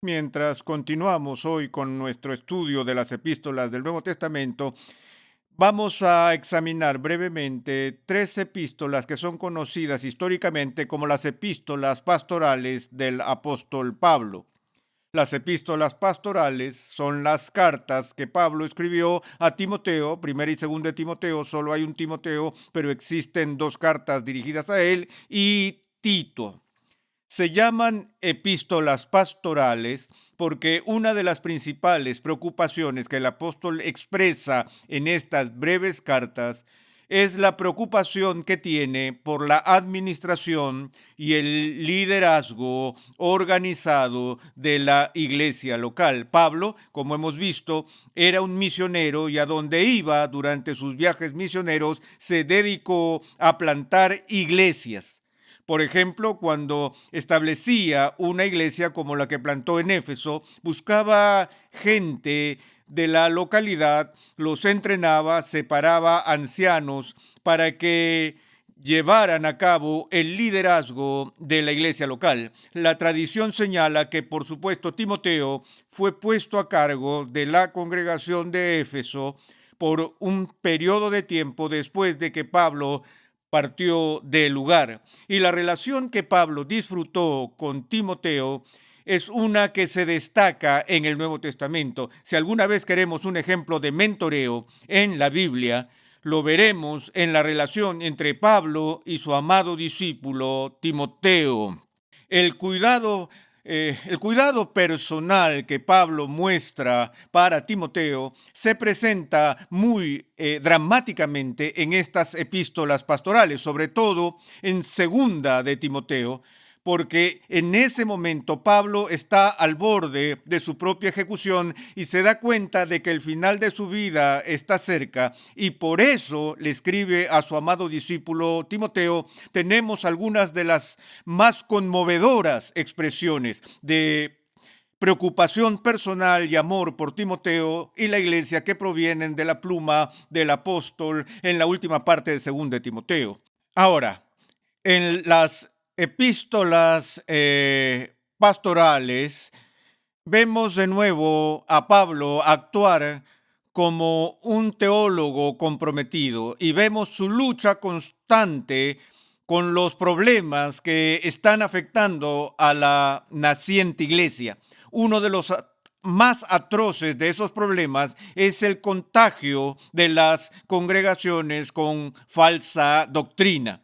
Mientras continuamos hoy con nuestro estudio de las epístolas del Nuevo Testamento, vamos a examinar brevemente tres epístolas que son conocidas históricamente como las epístolas pastorales del apóstol Pablo. Las epístolas pastorales son las cartas que Pablo escribió a Timoteo, primera y segunda de Timoteo, solo hay un Timoteo, pero existen dos cartas dirigidas a él, y Tito. Se llaman epístolas pastorales porque una de las principales preocupaciones que el apóstol expresa en estas breves cartas es la preocupación que tiene por la administración y el liderazgo organizado de la iglesia local. Pablo, como hemos visto, era un misionero y a donde iba durante sus viajes misioneros se dedicó a plantar iglesias. Por ejemplo, cuando establecía una iglesia como la que plantó en Éfeso, buscaba gente de la localidad, los entrenaba, separaba ancianos para que llevaran a cabo el liderazgo de la iglesia local. La tradición señala que, por supuesto, Timoteo fue puesto a cargo de la congregación de Éfeso por un periodo de tiempo después de que Pablo partió del lugar. Y la relación que Pablo disfrutó con Timoteo es una que se destaca en el Nuevo Testamento. Si alguna vez queremos un ejemplo de mentoreo en la Biblia, lo veremos en la relación entre Pablo y su amado discípulo Timoteo. El cuidado el cuidado personal que Pablo muestra para Timoteo se presenta muy dramáticamente en estas epístolas pastorales, sobre todo en segunda de Timoteo, porque en ese momento Pablo está al borde de su propia ejecución y se da cuenta de que el final de su vida está cerca, y por eso le escribe a su amado discípulo Timoteo. Tenemos algunas de las más conmovedoras expresiones de preocupación personal y amor por Timoteo y la iglesia que provienen de la pluma del apóstol en la última parte de 2 de Timoteo. Ahora, en las epístolas pastorales, vemos de nuevo a Pablo actuar como un teólogo comprometido y vemos su lucha constante con los problemas que están afectando a la naciente iglesia. Uno de los más atroces de esos problemas es el contagio de las congregaciones con falsa doctrina.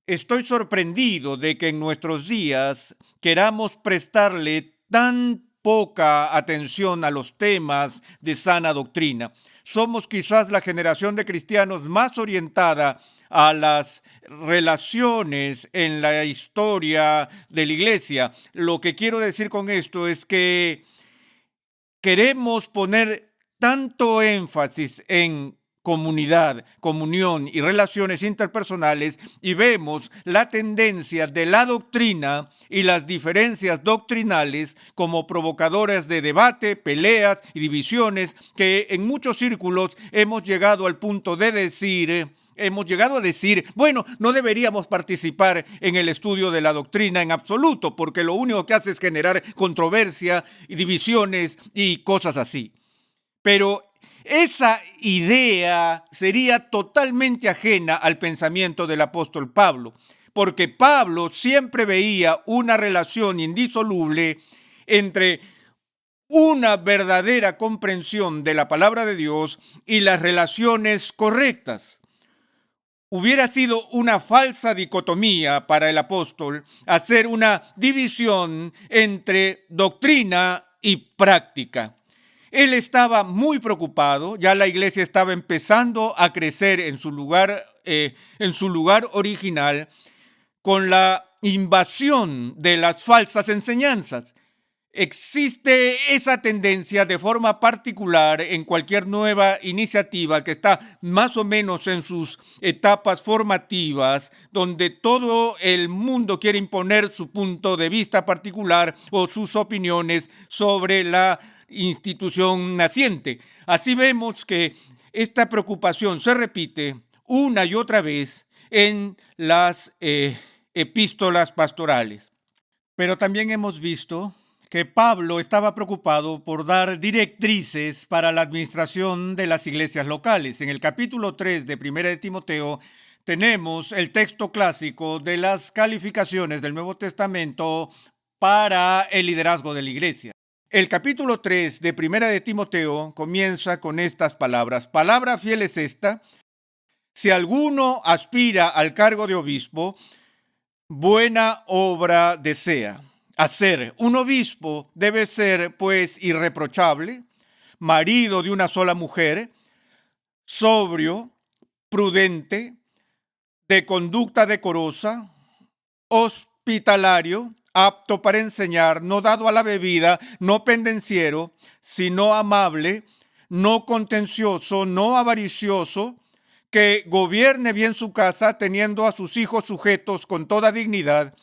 Estoy sorprendido de que en nuestros días queramos prestarle tan poca atención a los temas de sana doctrina. Somos quizás la generación de cristianos más orientada a las relaciones en la historia de la iglesia. Lo que quiero decir con esto es que queremos poner tanto énfasis en comunidad, comunión y relaciones interpersonales, y vemos la tendencia de la doctrina y las diferencias doctrinales como provocadoras de debate, peleas y divisiones, que en muchos círculos hemos llegado al punto de decir, bueno, no deberíamos participar en el estudio de la doctrina en absoluto, porque lo único que hace es generar controversia y divisiones y cosas así. Pero esa idea sería totalmente ajena al pensamiento del apóstol Pablo, porque Pablo siempre veía una relación indisoluble entre una verdadera comprensión de la palabra de Dios y las relaciones correctas. Hubiera sido una falsa dicotomía para el apóstol hacer una división entre doctrina y práctica. Él estaba muy preocupado, ya la iglesia estaba empezando a crecer en su lugar original, con la invasión de las falsas enseñanzas. Existe esa tendencia de forma particular en cualquier nueva iniciativa que está más o menos en sus etapas formativas, donde todo el mundo quiere imponer su punto de vista particular o sus opiniones sobre la institución naciente. Así vemos que esta preocupación se repite una y otra vez en las epístolas pastorales. Pero también hemos visto que Pablo estaba preocupado por dar directrices para la administración de las iglesias locales. En el capítulo 3 de Primera de Timoteo tenemos el texto clásico de las calificaciones del Nuevo Testamento para el liderazgo de la iglesia. El capítulo 3 de Primera de Timoteo comienza con estas palabras. Palabra fiel es esta: si alguno aspira al cargo de obispo, buena obra desea hacer. Un obispo debe ser, pues, irreprochable, marido de una sola mujer, sobrio, prudente, de conducta decorosa, hospitalario, apto para enseñar, no dado a la bebida, no pendenciero, sino amable, no contencioso, no avaricioso, que gobierne bien su casa, teniendo a sus hijos sujetos con toda dignidad.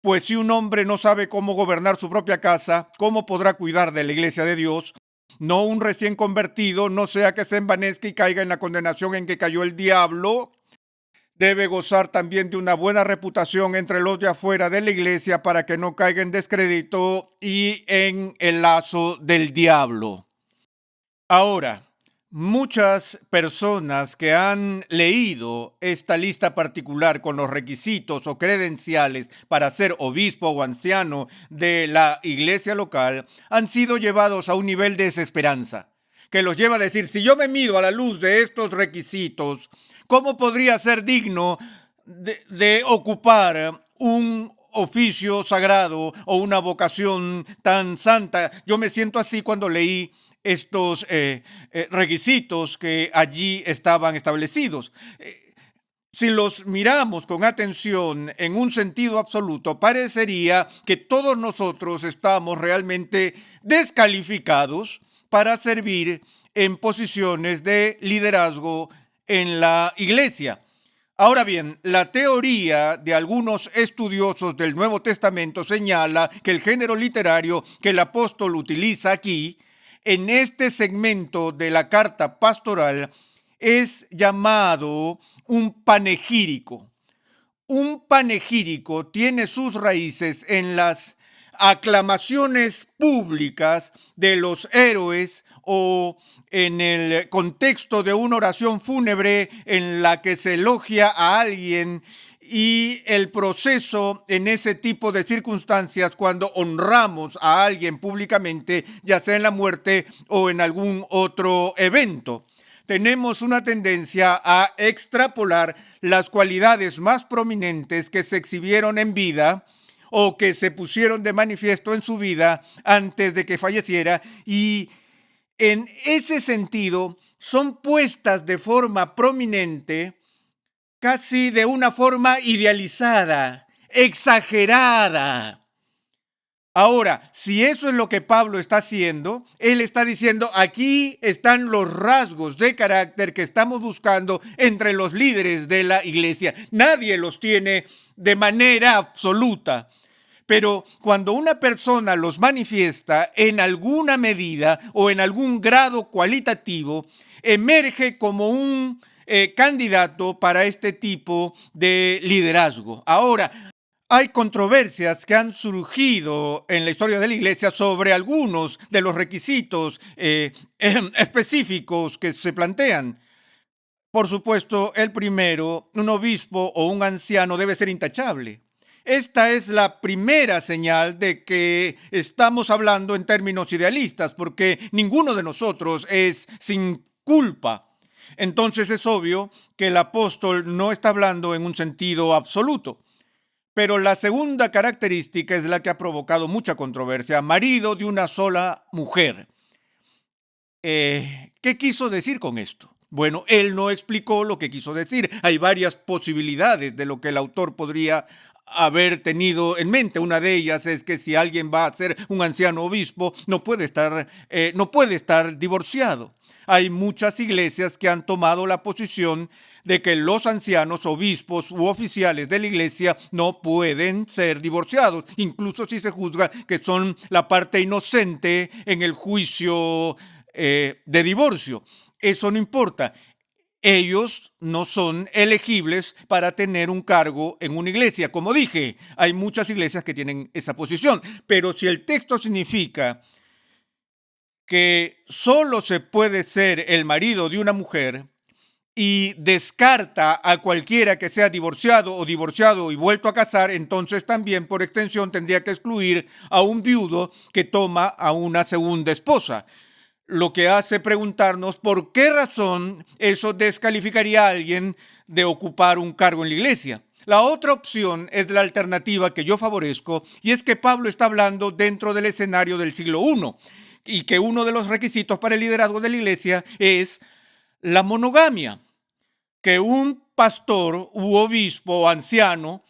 Pues si un hombre no sabe cómo gobernar su propia casa, ¿cómo podrá cuidar de la iglesia de Dios? No un recién convertido, no sea que se envanezca y caiga en la condenación en que cayó el diablo. Debe gozar también de una buena reputación entre los de afuera de la iglesia para que no caiga en descrédito y en el lazo del diablo. Ahora, muchas personas que han leído esta lista particular con los requisitos o credenciales para ser obispo o anciano de la iglesia local han sido llevados a un nivel de desesperanza que los lleva a decir: si yo me mido a la luz de estos requisitos, ¿cómo podría ser digno de ocupar un oficio sagrado o una vocación tan santa? Yo me siento así cuando leí estos requisitos que allí estaban establecidos. Si los miramos con atención en un sentido absoluto, parecería que todos nosotros estamos realmente descalificados para servir en posiciones de liderazgo en la iglesia. Ahora bien, la teoría de algunos estudiosos del Nuevo Testamento señala que el género literario que el apóstol utiliza aquí, en este segmento de la carta pastoral, es llamado un panegírico. Un panegírico tiene sus raíces en las aclamaciones públicas de los héroes o en el contexto de una oración fúnebre en la que se elogia a alguien, y el proceso en ese tipo de circunstancias cuando honramos a alguien públicamente, ya sea en la muerte o en algún otro evento. Tenemos una tendencia a extrapolar las cualidades más prominentes que se exhibieron en vida o que se pusieron de manifiesto en su vida antes de que falleciera, y en ese sentido son puestas de forma prominente, casi de una forma idealizada, exagerada. Ahora, si eso es lo que Pablo está haciendo, él está diciendo: aquí están los rasgos de carácter que estamos buscando entre los líderes de la iglesia. Nadie los tiene de manera absoluta, pero cuando una persona los manifiesta en alguna medida o en algún grado cualitativo, emerge como un candidato para este tipo de liderazgo. Ahora, hay controversias que han surgido en la historia de la iglesia sobre algunos de los requisitos específicos que se plantean. Por supuesto, el primero, un obispo o un anciano debe ser intachable. Esta es la primera señal de que estamos hablando en términos idealistas, porque ninguno de nosotros es sin culpa. Entonces es obvio que el apóstol no está hablando en un sentido absoluto. Pero la segunda característica es la que ha provocado mucha controversia: marido de una sola mujer. ¿Qué quiso decir con esto? Bueno, él no explicó lo que quiso decir. Hay varias posibilidades de lo que el autor podría haber tenido en mente. Una de ellas es que si alguien va a ser un anciano obispo, no puede estar divorciado. Hay muchas iglesias que han tomado la posición de que los ancianos, obispos u oficiales de la iglesia no pueden ser divorciados, incluso si se juzga que son la parte inocente en el juicio de divorcio. Eso no importa. ellos no son elegibles para tener un cargo en una iglesia. Como dije, hay muchas iglesias que tienen esa posición, pero si el texto significa que solo se puede ser el marido de una mujer y descarta a cualquiera que sea divorciado o divorciado y vuelto a casar, entonces también por extensión tendría que excluir a un viudo que toma a una segunda esposa. Lo que hace preguntarnos por qué razón eso descalificaría a alguien de ocupar un cargo en la iglesia. La otra opción es la alternativa que yo favorezco, y es que Pablo está hablando dentro del escenario del siglo I y que uno de los requisitos para el liderazgo de la iglesia es la monogamia, que un pastor u obispo o anciano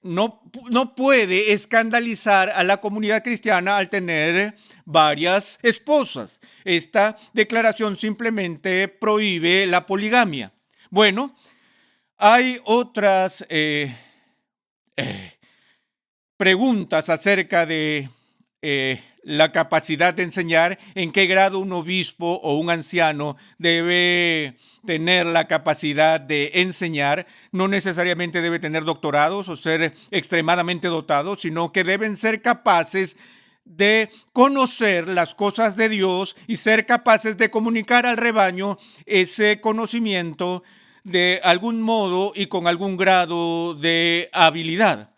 no puede escandalizar a la comunidad cristiana al tener varias esposas. Esta declaración simplemente prohíbe la poligamia. Bueno, hay otras preguntas acerca de la capacidad de enseñar, en qué grado un obispo o un anciano debe tener la capacidad de enseñar. No necesariamente debe tener doctorados o ser extremadamente dotado, sino que deben ser capaces de conocer las cosas de Dios y ser capaces de comunicar al rebaño ese conocimiento de algún modo y con algún grado de habilidad.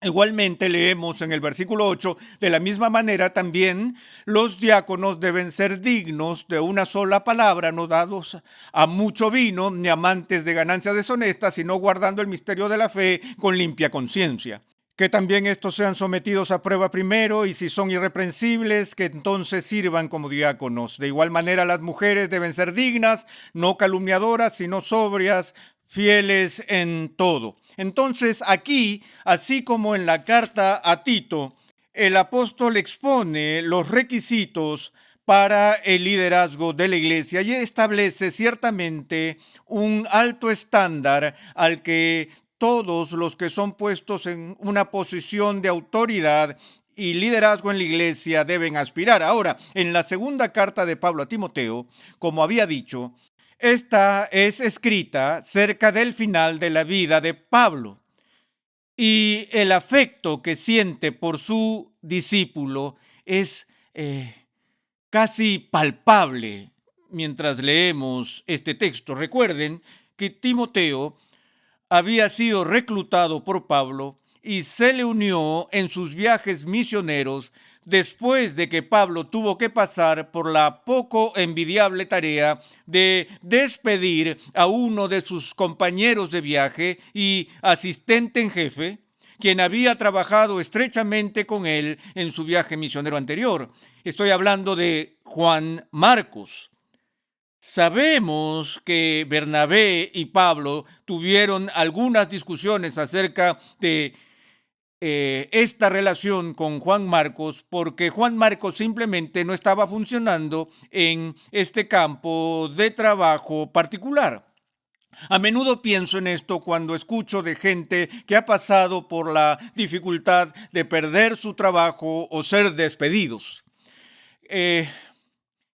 Igualmente leemos en el versículo 8, de la misma manera también los diáconos deben ser dignos de una sola palabra, no dados a mucho vino, ni amantes de ganancias deshonestas, sino guardando el misterio de la fe con limpia conciencia. Que también estos sean sometidos a prueba primero, y si son irreprensibles, que entonces sirvan como diáconos. De igual manera las mujeres deben ser dignas, no calumniadoras, sino sobrias, fieles en todo. Entonces aquí, así como en la carta a Tito, el apóstol expone los requisitos para el liderazgo de la iglesia y establece ciertamente un alto estándar al que todos los que son puestos en una posición de autoridad y liderazgo en la iglesia deben aspirar. Ahora, en la segunda carta de Pablo a Timoteo, como había dicho, esta es escrita cerca del final de la vida de Pablo, y el afecto que siente por su discípulo es casi palpable mientras leemos este texto. Recuerden que Timoteo había sido reclutado por Pablo y se le unió en sus viajes misioneros después de que Pablo tuvo que pasar por la poco envidiable tarea de despedir a uno de sus compañeros de viaje y asistente en jefe, quien había trabajado estrechamente con él en su viaje misionero anterior. Estoy hablando de Juan Marcos. Sabemos que Bernabé y Pablo tuvieron algunas discusiones acerca de esta relación con Juan Marcos, porque Juan Marcos simplemente no estaba funcionando en este campo de trabajo particular. A menudo pienso en esto cuando escucho de gente que ha pasado por la dificultad de perder su trabajo o ser despedidos.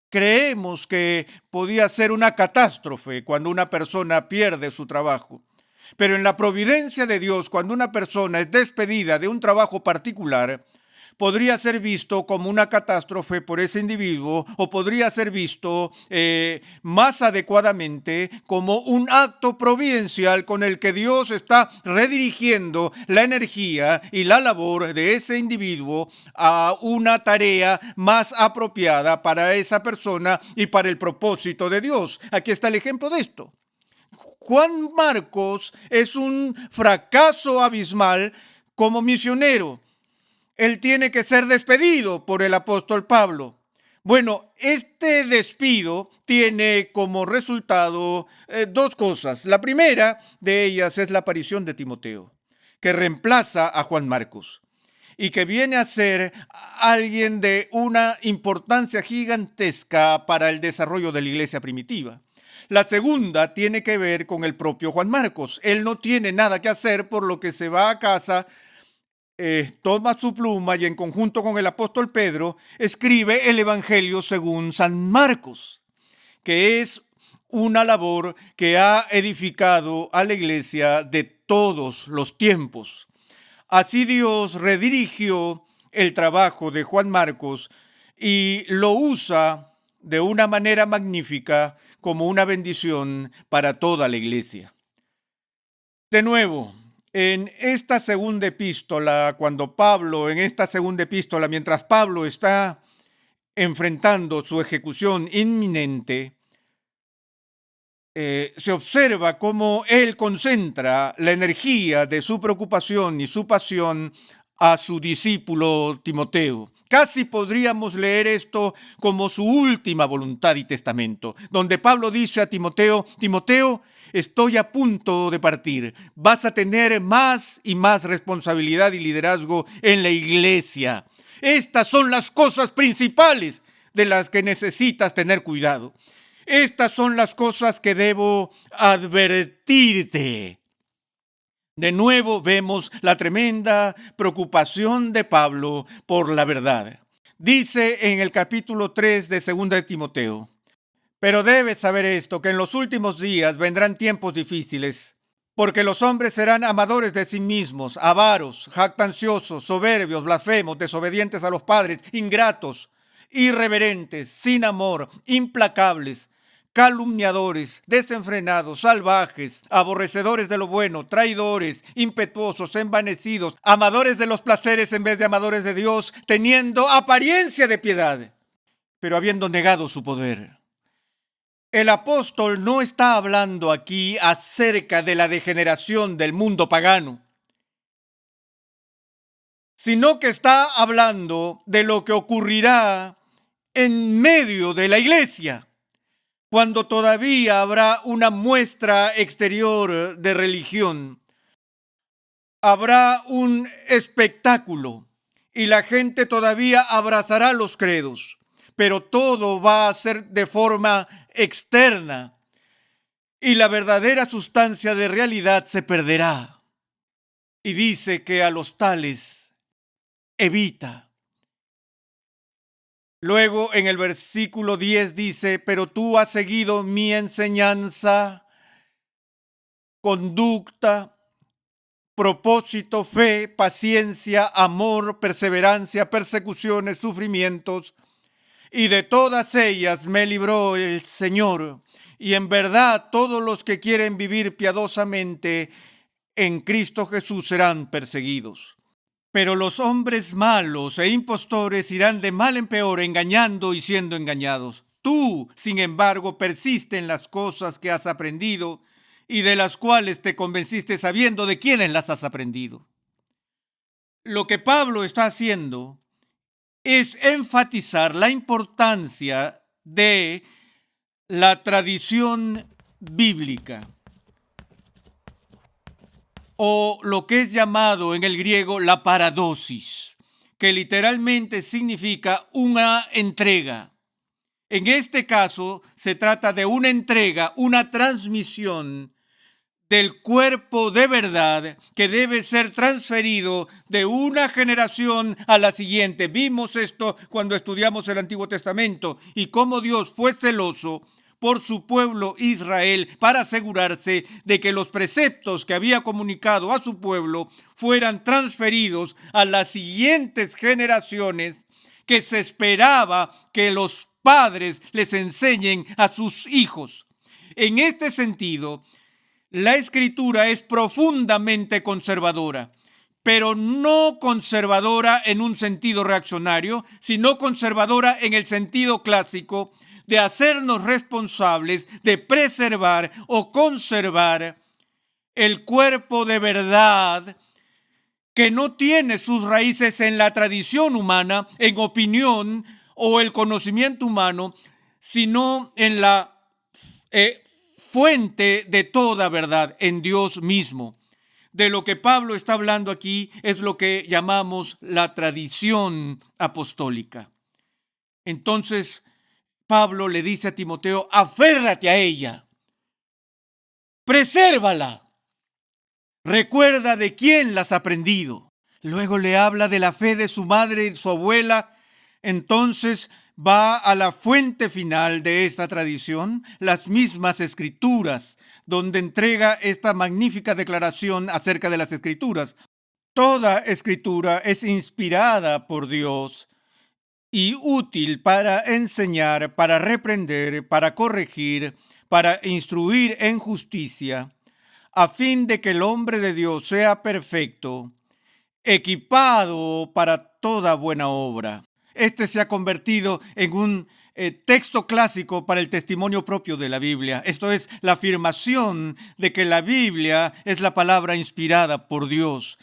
Creemos que podía ser una catástrofe cuando una persona pierde su trabajo. Pero en la providencia de Dios, cuando una persona es despedida de un trabajo particular, podría ser visto como una catástrofe por ese individuo, o podría ser visto más adecuadamente como un acto providencial con el que Dios está redirigiendo la energía y la labor de ese individuo a una tarea más apropiada para esa persona y para el propósito de Dios. Aquí está el ejemplo de esto. Juan Marcos es un fracaso abismal como misionero. Él tiene que ser despedido por el apóstol Pablo. Bueno, este despido tiene como resultado dos cosas. La primera de ellas es la aparición de Timoteo, que reemplaza a Juan Marcos y que viene a ser alguien de una importancia gigantesca para el desarrollo de la iglesia primitiva. La segunda tiene que ver con el propio Juan Marcos. Él no tiene nada que hacer, por lo que se va a casa, toma su pluma y en conjunto con el apóstol Pedro escribe el Evangelio según San Marcos, que es una labor que ha edificado a la iglesia de todos los tiempos. Así Dios redirigió el trabajo de Juan Marcos y lo usa de una manera magnífica como una bendición para toda la iglesia. De nuevo, en esta segunda epístola, mientras Pablo está enfrentando su ejecución inminente, se observa cómo él concentra la energía de su preocupación y su pasión a su discípulo Timoteo. Casi podríamos leer esto como su última voluntad y testamento, donde Pablo dice a Timoteo: Timoteo, estoy a punto de partir. Vas a tener más y más responsabilidad y liderazgo en la iglesia. Estas son las cosas principales de las que necesitas tener cuidado. Estas son las cosas que debo advertirte. De nuevo vemos la tremenda preocupación de Pablo por la verdad. Dice en el capítulo 3 de 2 de Timoteo: pero debes saber esto, que en los últimos días vendrán tiempos difíciles, porque los hombres serán amadores de sí mismos, avaros, jactanciosos, soberbios, blasfemos, desobedientes a los padres, ingratos, irreverentes, sin amor, implacables, calumniadores, desenfrenados, salvajes, aborrecedores de lo bueno, traidores, impetuosos, envanecidos, amadores de los placeres en vez de amadores de Dios, teniendo apariencia de piedad, pero habiendo negado su poder. El apóstol no está hablando aquí acerca de la degeneración del mundo pagano, sino que está hablando de lo que ocurrirá en medio de la iglesia, cuando todavía habrá una muestra exterior de religión. Habrá un espectáculo y la gente todavía abrazará los credos, pero todo va a ser de forma externa y la verdadera sustancia de realidad se perderá. Y dice que a los tales evita. Luego en el versículo 10 dice: pero tú has seguido mi enseñanza, conducta, propósito, fe, paciencia, amor, perseverancia, persecuciones, sufrimientos, y de todas ellas me libró el Señor. Y en verdad todos los que quieren vivir piadosamente en Cristo Jesús serán perseguidos. Pero los hombres malos e impostores irán de mal en peor, engañando y siendo engañados. Tú, sin embargo, persiste en las cosas que has aprendido y de las cuales te convenciste, sabiendo de quiénes las has aprendido. Lo que Pablo está haciendo es enfatizar la importancia de la tradición bíblica, o lo que es llamado en el griego la paradosis, que literalmente significa una entrega. En este caso se trata de una entrega, una transmisión del cuerpo de verdad que debe ser transferido de una generación a la siguiente. Vimos esto cuando estudiamos el Antiguo Testamento y cómo Dios fue celoso por su pueblo Israel para asegurarse de que los preceptos que había comunicado a su pueblo fueran transferidos a las siguientes generaciones, que se esperaba que los padres les enseñen a sus hijos. En este sentido, la Escritura es profundamente conservadora, pero no conservadora en un sentido reaccionario, sino conservadora en el sentido clásico de hacernos responsables de preservar o conservar el cuerpo de verdad que no tiene sus raíces en la tradición humana, en opinión o el conocimiento humano, sino en la fuente de toda verdad, en Dios mismo. De lo que Pablo está hablando aquí es lo que llamamos la tradición apostólica. Entonces, Pablo le dice a Timoteo: aférrate a ella, presérvala, recuerda de quién la has aprendido. Luego le habla de la fe de su madre y su abuela. Entonces va a la fuente final de esta tradición, las mismas Escrituras, donde entrega esta magnífica declaración acerca de las Escrituras. Toda Escritura es inspirada por Dios y útil para enseñar, para reprender, para corregir, para instruir en justicia, a fin de que el hombre de Dios sea perfecto, equipado para toda buena obra. Este se ha convertido en un texto clásico para el testimonio propio de la Biblia. Esto es la afirmación de que la Biblia es la palabra inspirada por Dios,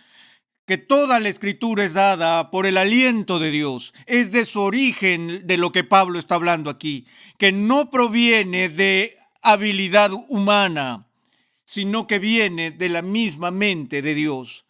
que toda la escritura es dada por el aliento de Dios. Es de su origen de lo que Pablo está hablando aquí, que no proviene de habilidad humana, sino que viene de la misma mente de Dios.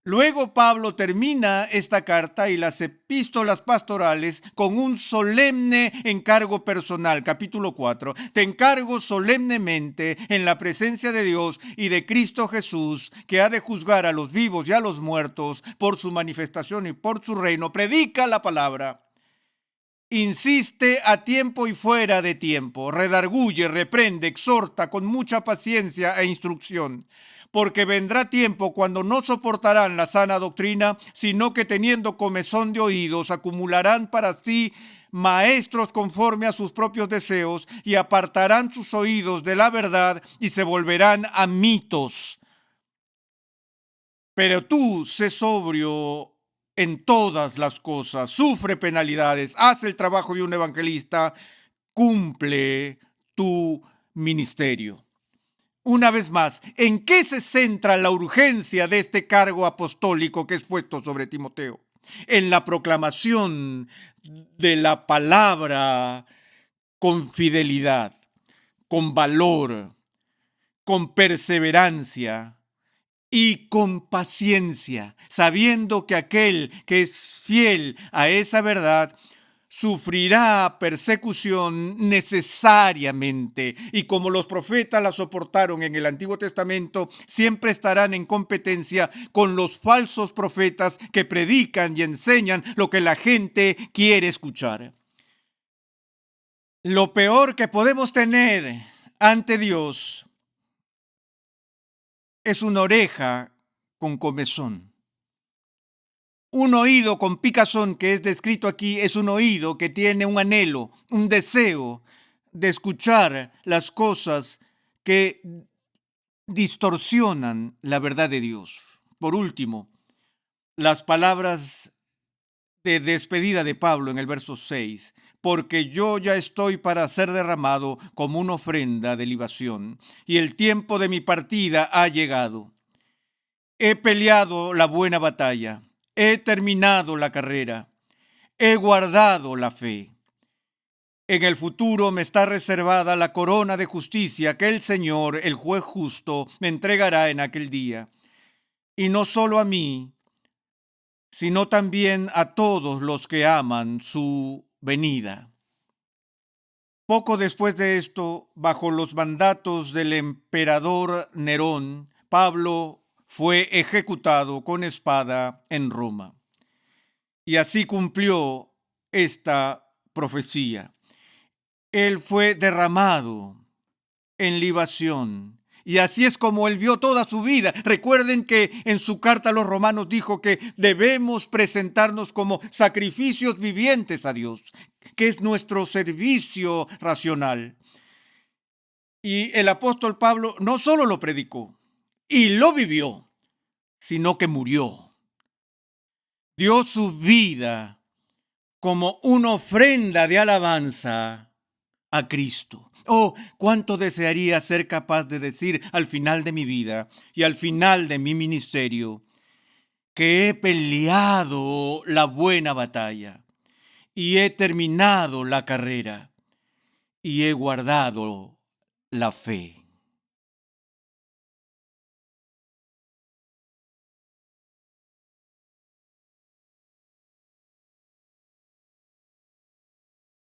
Luego Pablo termina esta carta y las epístolas pastorales con un solemne encargo personal. Capítulo 4. Te encargo solemnemente en la presencia de Dios y de Cristo Jesús, que ha de juzgar a los vivos y a los muertos por su manifestación y por su reino. Predica la palabra. Insiste a tiempo y fuera de tiempo, redarguye, reprende, exhorta con mucha paciencia e instrucción, porque vendrá tiempo cuando no soportarán la sana doctrina, sino que teniendo comezón de oídos, acumularán para sí maestros conforme a sus propios deseos y apartarán sus oídos de la verdad y se volverán a mitos. Pero tú, sé sobrio en todas las cosas, sufre penalidades, haz el trabajo de un evangelista, cumple tu ministerio. Una vez más, ¿en qué se centra la urgencia de este cargo apostólico que es puesto sobre Timoteo? En la proclamación de la palabra con fidelidad, con valor, con perseverancia y con paciencia, sabiendo que aquel que es fiel a esa verdad sufrirá persecución necesariamente, y como los profetas la soportaron en el Antiguo Testamento, siempre estarán en competencia con los falsos profetas que predican y enseñan lo que la gente quiere escuchar. Lo peor que podemos tener ante Dios es una oreja con comezón. Un oído con picazón, que es descrito aquí, es un oído que tiene un anhelo, un deseo de escuchar las cosas que distorsionan la verdad de Dios. Por último, las palabras de despedida de Pablo en el verso 6. Porque yo ya estoy para ser derramado como una ofrenda de libación, y el tiempo de mi partida ha llegado. He peleado la buena batalla, he terminado la carrera, he guardado la fe. En el futuro me está reservada la corona de justicia que el Señor, el juez justo, me entregará en aquel día. Y no solo a mí, sino también a todos los que aman su venida. Poco después de esto, bajo los mandatos del emperador Nerón, Pablo fue ejecutado con espada en Roma. Y así cumplió esta profecía. Él fue derramado en libación. Y así es como él vio toda su vida. Recuerden que en su carta a los romanos dijo que debemos presentarnos como sacrificios vivientes a Dios, que es nuestro servicio racional. Y el apóstol Pablo no solo lo predicó y lo vivió, sino que murió. Dio su vida como una ofrenda de alabanza a Cristo. Oh, cuánto desearía ser capaz de decir al final de mi vida y al final de mi ministerio que he peleado la buena batalla y he terminado la carrera y he guardado la fe.